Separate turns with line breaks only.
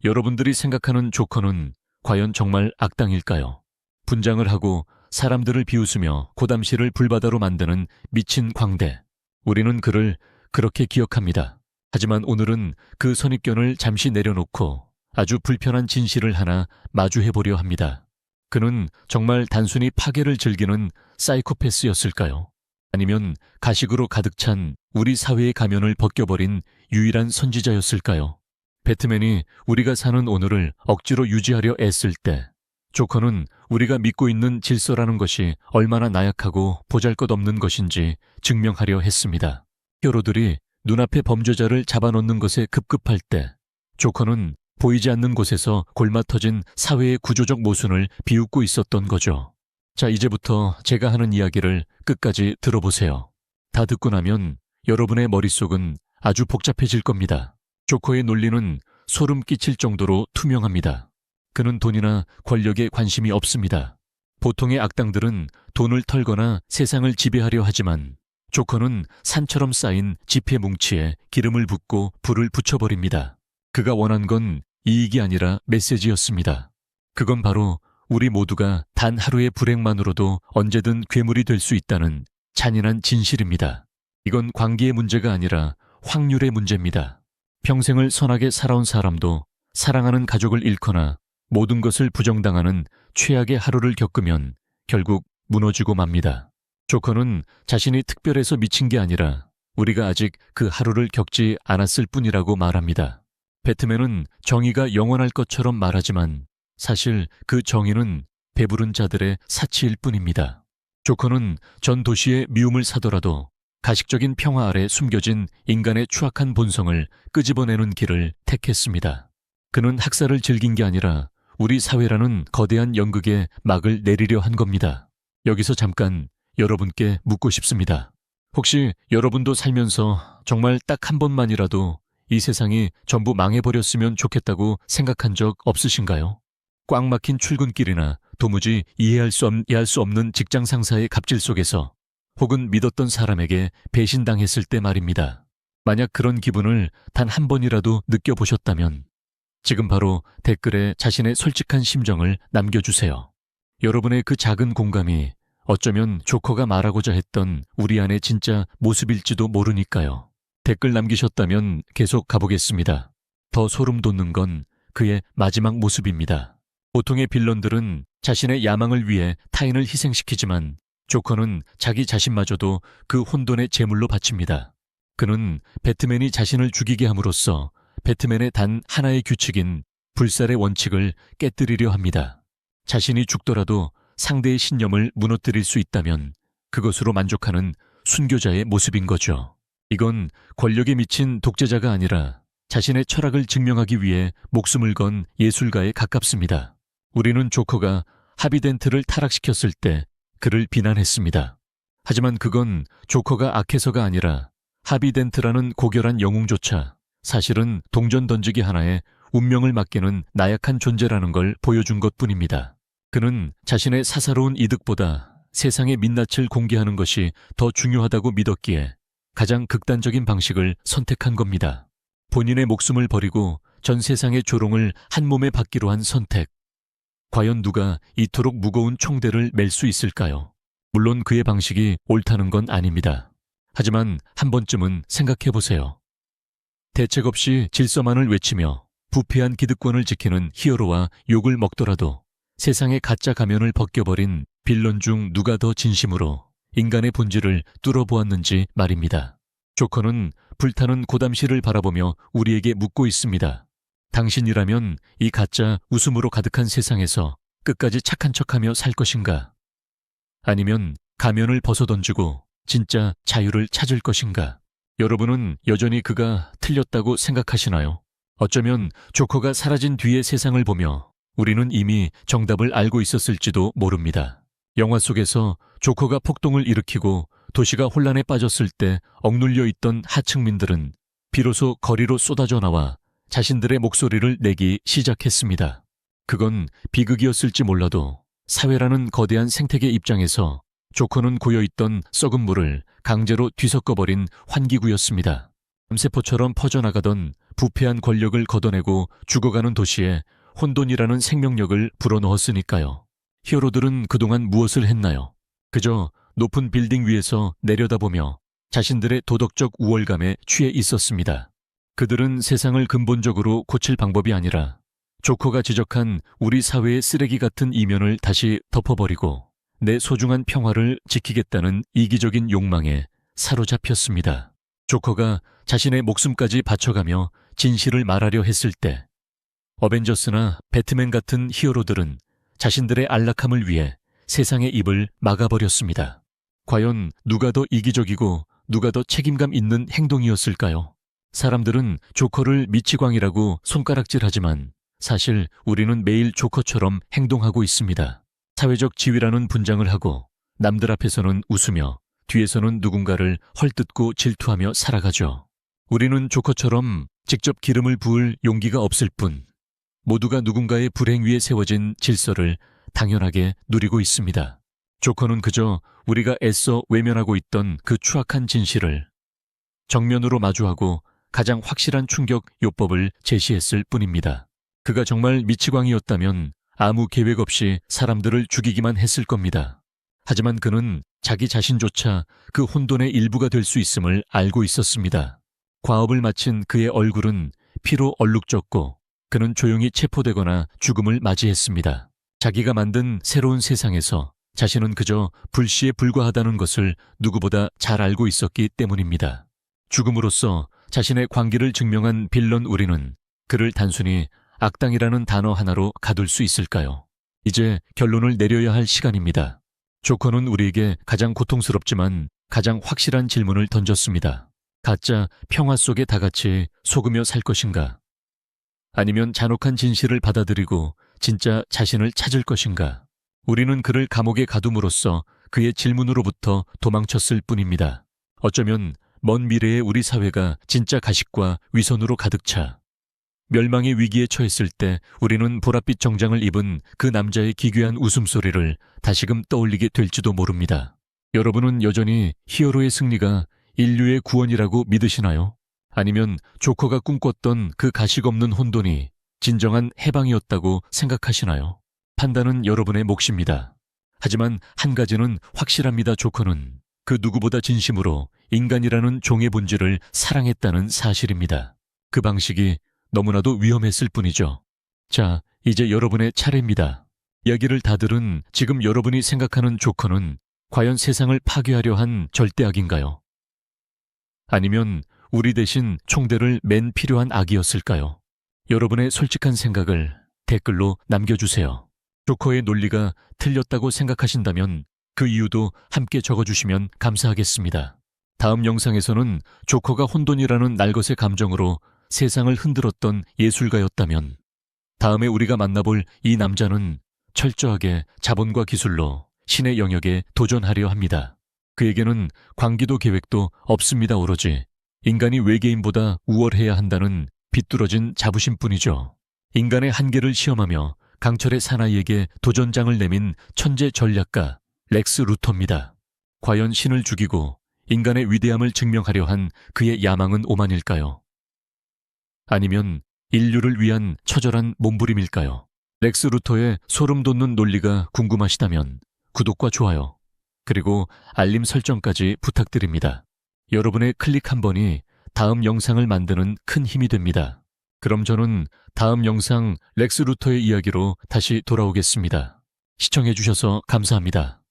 여러분들이 생각하는 조커는 과연 정말 악당일까요? 분장을 하고 사람들을 비웃으며 고담시를 불바다로 만드는 미친 광대. 우리는 그를 그렇게 기억합니다. 하지만 오늘은 그 선입견을 잠시 내려놓고 아주 불편한 진실을 하나 마주해보려 합니다. 그는 정말 단순히 파괴를 즐기는 사이코패스였을까요? 아니면 가식으로 가득 찬 우리 사회의 가면을 벗겨버린 유일한 선지자였을까요? 배트맨이 우리가 사는 오늘을 억지로 유지하려 애쓸 때 조커는 우리가 믿고 있는 질서라는 것이 얼마나 나약하고 보잘것없는 것인지 증명하려 했습니다. 히어로들이 눈앞에 범죄자를 잡아놓는 것에 급급할 때 조커는 보이지 않는 곳에서 골마 터진 사회의 구조적 모순을 비웃고 있었던 거죠. 자, 이제부터 제가 하는 이야기를 끝까지 들어보세요. 다 듣고 나면 여러분의 머릿속은 아주 복잡해질 겁니다. 조커의 논리는 소름 끼칠 정도로 투명합니다. 그는 돈이나 권력에 관심이 없습니다. 보통의 악당들은 돈을 털거나 세상을 지배하려 하지만 조커는 산처럼 쌓인 지폐 뭉치에 기름을 붓고 불을 붙여버립니다. 그가 원한 건 이익이 아니라 메시지였습니다. 그건 바로 우리 모두가 단 하루의 불행만으로도 언제든 괴물이 될 수 있다는 잔인한 진실입니다. 이건 관계의 문제가 아니라 확률의 문제입니다. 평생을 선하게 살아온 사람도 사랑하는 가족을 잃거나 모든 것을 부정당하는 최악의 하루를 겪으면 결국 무너지고 맙니다. 조커는 자신이 특별해서 미친 게 아니라 우리가 아직 그 하루를 겪지 않았을 뿐이라고 말합니다. 배트맨은 정의가 영원할 것처럼 말하지만 사실 그 정의는 배부른 자들의 사치일 뿐입니다. 조커는 전 도시의 미움을 사더라도 가식적인 평화 아래 숨겨진 인간의 추악한 본성을 끄집어내는 길을 택했습니다. 그는 학살을 즐긴 게 아니라 우리 사회라는 거대한 연극에 막을 내리려 한 겁니다. 여기서 잠깐 여러분께 묻고 싶습니다. 혹시 여러분도 살면서 정말 딱 한 번만이라도 이 세상이 전부 망해버렸으면 좋겠다고 생각한 적 없으신가요? 꽉 막힌 출근길이나 도무지 이해할 수 없는 직장 상사의 갑질 속에서 혹은 믿었던 사람에게 배신당했을 때 말입니다. 만약 그런 기분을 단 한 번이라도 느껴보셨다면 지금 바로 댓글에 자신의 솔직한 심정을 남겨주세요. 여러분의 그 작은 공감이 어쩌면 조커가 말하고자 했던 우리 안의 진짜 모습일지도 모르니까요. 댓글 남기셨다면 계속 가보겠습니다. 더 소름 돋는 건 그의 마지막 모습입니다. 보통의 빌런들은 자신의 야망을 위해 타인을 희생시키지만 조커는 자기 자신마저도 그 혼돈의 제물로 바칩니다. 그는 배트맨이 자신을 죽이게 함으로써 배트맨의 단 하나의 규칙인 불살의 원칙을 깨뜨리려 합니다. 자신이 죽더라도 상대의 신념을 무너뜨릴 수 있다면 그것으로 만족하는 순교자의 모습인 거죠. 이건 권력에 미친 독재자가 아니라 자신의 철학을 증명하기 위해 목숨을 건 예술가에 가깝습니다. 우리는 조커가 하비덴트를 타락시켰을 때 그를 비난했습니다. 하지만 그건 조커가 악해서가 아니라 하비덴트라는 고결한 영웅조차 사실은 동전 던지기 하나에 운명을 맡기는 나약한 존재라는 걸 보여준 것뿐입니다. 그는 자신의 사사로운 이득보다 세상의 민낯을 공개하는 것이 더 중요하다고 믿었기에 가장 극단적인 방식을 선택한 겁니다. 본인의 목숨을 버리고 전 세상의 조롱을 한 몸에 받기로 한 선택. 과연 누가 이토록 무거운 총대를 맬 수 있을까요? 물론 그의 방식이 옳다는 건 아닙니다. 하지만 한 번쯤은 생각해보세요. 대책 없이 질서만을 외치며 부패한 기득권을 지키는 히어로와 욕을 먹더라도 세상의 가짜 가면을 벗겨버린 빌런 중 누가 더 진심으로 인간의 본질을 뚫어보았는지 말입니다. 조커는 불타는 고담시를 바라보며 우리에게 묻고 있습니다. 당신이라면 이 가짜 웃음으로 가득한 세상에서 끝까지 착한 척하며 살 것인가? 아니면 가면을 벗어던지고 진짜 자유를 찾을 것인가? 여러분은 여전히 그가 틀렸다고 생각하시나요? 어쩌면 조커가 사라진 뒤의 세상을 보며 우리는 이미 정답을 알고 있었을지도 모릅니다. 영화 속에서 조커가 폭동을 일으키고 도시가 혼란에 빠졌을 때 억눌려 있던 하층민들은 비로소 거리로 쏟아져 나와 자신들의 목소리를 내기 시작했습니다. 그건 비극이었을지 몰라도 사회라는 거대한 생태계 입장에서 조커는 고여있던 썩은 물을 강제로 뒤섞어버린 환기구였습니다. 암세포처럼 퍼져나가던 부패한 권력을 걷어내고 죽어가는 도시에 혼돈이라는 생명력을 불어넣었으니까요. 히어로들은 그동안 무엇을 했나요? 그저 높은 빌딩 위에서 내려다보며 자신들의 도덕적 우월감에 취해 있었습니다. 그들은 세상을 근본적으로 고칠 방법이 아니라 조커가 지적한 우리 사회의 쓰레기 같은 이면을 다시 덮어버리고 내 소중한 평화를 지키겠다는 이기적인 욕망에 사로잡혔습니다. 조커가 자신의 목숨까지 바쳐가며 진실을 말하려 했을 때 어벤져스나 배트맨 같은 히어로들은 자신들의 안락함을 위해 세상의 입을 막아버렸습니다. 과연 누가 더 이기적이고 누가 더 책임감 있는 행동이었을까요? 사람들은 조커를 미치광이라고 손가락질하지만 사실 우리는 매일 조커처럼 행동하고 있습니다. 사회적 지위라는 분장을 하고 남들 앞에서는 웃으며 뒤에서는 누군가를 헐뜯고 질투하며 살아가죠. 우리는 조커처럼 직접 기름을 부을 용기가 없을 뿐 모두가 누군가의 불행 위에 세워진 질서를 당연하게 누리고 있습니다. 조커는 그저 우리가 애써 외면하고 있던 그 추악한 진실을 정면으로 마주하고 가장 확실한 충격 요법을 제시했을 뿐입니다. 그가 정말 미치광이었다면 아무 계획 없이 사람들을 죽이기만 했을 겁니다. 하지만 그는 자기 자신조차 그 혼돈의 일부가 될 수 있음을 알고 있었습니다. 과업을 마친 그의 얼굴은 피로 얼룩졌고 그는 조용히 체포되거나 죽음을 맞이했습니다. 자기가 만든 새로운 세상에서 자신은 그저 불시에 불과하다는 것을 누구보다 잘 알고 있었기 때문입니다. 죽음으로써 자신의 광기를 증명한 빌런 우리는 그를 단순히 악당이라는 단어 하나로 가둘 수 있을까요? 이제 결론을 내려야 할 시간입니다. 조커는 우리에게 가장 고통스럽지만 가장 확실한 질문을 던졌습니다. 가짜 평화 속에 다 같이 속으며 살 것인가? 아니면 잔혹한 진실을 받아들이고 진짜 자신을 찾을 것인가? 우리는 그를 감옥에 가둠으로써 그의 질문으로부터 도망쳤을 뿐입니다. 어쩌면 먼 미래의 우리 사회가 진짜 가식과 위선으로 가득 차 멸망의 위기에 처했을 때 우리는 보랏빛 정장을 입은 그 남자의 기괴한 웃음소리를 다시금 떠올리게 될지도 모릅니다. 여러분은 여전히 히어로의 승리가 인류의 구원이라고 믿으시나요? 아니면 조커가 꿈꿨던 그 가식 없는 혼돈이 진정한 해방이었다고 생각하시나요? 판단은 여러분의 몫입니다. 하지만 한 가지는 확실합니다. 조커는 그 누구보다 진심으로 인간이라는 종의 본질을 사랑했다는 사실입니다. 그 방식이 너무나도 위험했을 뿐이죠. 자, 이제 여러분의 차례입니다. 이야기를 다 들은 지금 여러분이 생각하는 조커는 과연 세상을 파괴하려 한 절대악인가요? 아니면 우리 대신 총대를 맨 필요한 악이었을까요? 여러분의 솔직한 생각을 댓글로 남겨주세요. 조커의 논리가 틀렸다고 생각하신다면 그 이유도 함께 적어주시면 감사하겠습니다. 다음 영상에서는 조커가 혼돈이라는 날것의 감정으로 세상을 흔들었던 예술가였다면 다음에 우리가 만나볼 이 남자는 철저하게 자본과 기술로 신의 영역에 도전하려 합니다. 그에게는 광기도 계획도 없습니다. 오로지 인간이 외계인보다 우월해야 한다는 비뚤어진 자부심뿐이죠. 인간의 한계를 시험하며 강철의 사나이에게 도전장을 내민 천재 전략가 렉스 루터입니다. 과연 신을 죽이고 인간의 위대함을 증명하려 한 그의 야망은 오만일까요? 아니면 인류를 위한 처절한 몸부림일까요? 렉스 루터의 소름 돋는 논리가 궁금하시다면 구독과 좋아요, 그리고 알림 설정까지 부탁드립니다. 여러분의 클릭 한 번이 다음 영상을 만드는 큰 힘이 됩니다. 그럼 저는 다음 영상 렉스 루터의 이야기로 다시 돌아오겠습니다. 시청해주셔서 감사합니다.